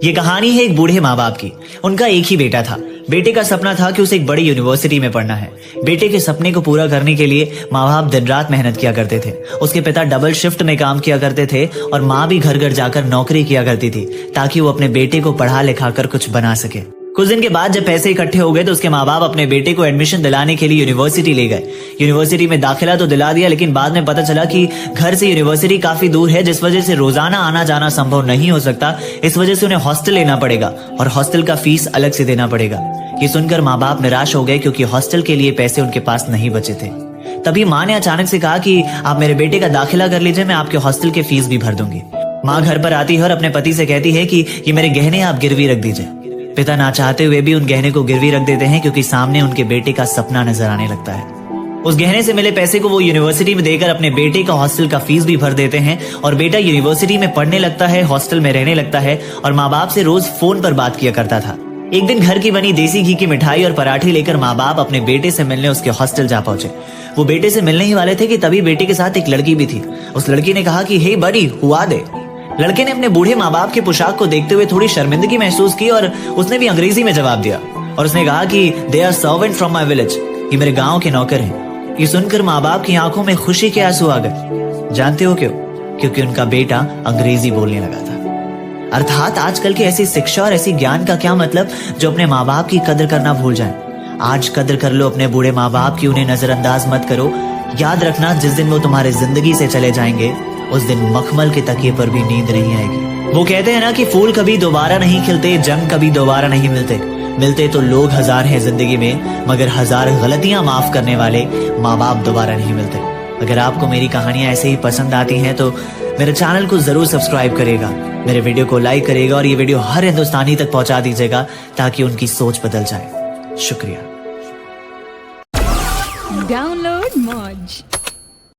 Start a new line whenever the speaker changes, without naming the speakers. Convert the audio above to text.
ये कहानी है एक बूढ़े माँ बाप की। उनका एक ही बेटा था। बेटे का सपना था कि उसे एक बड़ी यूनिवर्सिटी में पढ़ना है। बेटे के सपने को पूरा करने के लिए माँ बाप दिन रात मेहनत किया करते थे। उसके पिता डबल शिफ्ट में काम किया करते थे और माँ भी घर घर जाकर नौकरी किया करती थी ताकि वो अपने बेटे को पढ़ा लिखा कर कुछ बना सके। कुछ दिन के बाद जब पैसे इकट्ठे हो गए तो उसके माँ बाप अपने बेटे को एडमिशन दिलाने के लिए यूनिवर्सिटी ले गए। यूनिवर्सिटी में दाखिला तो दिला दिया, लेकिन बाद में पता चला कि घर से यूनिवर्सिटी काफी दूर है, जिस वजह से रोजाना आना जाना संभव नहीं हो सकता। इस वजह से उन्हें हॉस्टल लेना पड़ेगा और हॉस्टल का फीस अलग से देना पड़ेगा। ये सुनकर माँ बाप निराश हो गए क्योंकि हॉस्टल के लिए पैसे उनके पास नहीं बचे थे। तभी माँ ने अचानक से कहा कि आप मेरे बेटे का दाखिला कर लीजिए, मैं आपके हॉस्टल के फीस भी भर दूंगी। माँ घर पर आती है और अपने पति से कहती है कि ये मेरे गहने आप गिरवी रख दीजिए। पिता ना चाहते हुए भी उन गहने को गिरवी रख देते हैं क्योंकि सामने उनके बेटे का सपना नजर आने लगता है। उस गहने से मिले पैसे को वो यूनिवर्सिटी में देकर अपने बेटे का हॉस्टल का फीस भी भर देते हैं और बेटा यूनिवर्सिटी में पढ़ने लगता है, हॉस्टल में रहने लगता है और माँ बाप से रोज फोन पर बात किया करता था। एक दिन घर की बनी देसी घी की मिठाई और पराठे लेकर माँ बाप अपने बेटे से मिलने उसके हॉस्टल जा पहुंचे। वो बेटे से मिलने ही वाले थे कि तभी बेटे के साथ एक लड़की भी थी। उस लड़की ने कहा कि हे बड़ी, हुआ दे। लड़के ने अपने बूढ़े माँ बाप के पोशाक को देखते हुए थोड़ी शर्मिंदगी महसूस की और उसने भी अंग्रेजी में जवाब दिया और उसने कहा कि they are servant from my village, ये मेरे गांव के नौकर हैं। ये सुनकर माँ बाप की आंखों में खुशी के आंसू आ गए। जानते हो क्यों? क्योंकि उनका बेटा अंग्रेजी बोलने लगा था। अर्थात आजकल की ऐसी शिक्षा और ऐसी ज्ञान का क्या मतलब जो अपने माँ बाप की कदर करना भूल जाए। आज कदर कर लो अपने बूढ़े माँ बाप की, उन्हें नजरअंदाज मत करो। याद रखना, जिस दिन वो तुम्हारे जिंदगी से चले जाएंगे उस दिन मखमल के तकिए पर भी नींद नहीं आएगी। वो कहते हैं ना कि फूल कभी दोबारा नहीं खिलते, जंग कभी दोबारा नहीं मिलते। मिलते तो लोग हजार हैं जिंदगी में, मगर हजार गलतियां माफ करने वाले माँ बाप दोबारा नहीं मिलते। अगर आपको मेरी कहानियां ऐसे ही पसंद आती हैं तो मेरे चैनल को जरूर सब्सक्राइब करेगा, मेरे वीडियो को लाइक करेगा और ये वीडियो हर हिंदुस्तानी तक पहुंचा दीजिएगा ताकि उनकी सोच बदल जाए। शुक्रिया।
डाउनलोड मौज।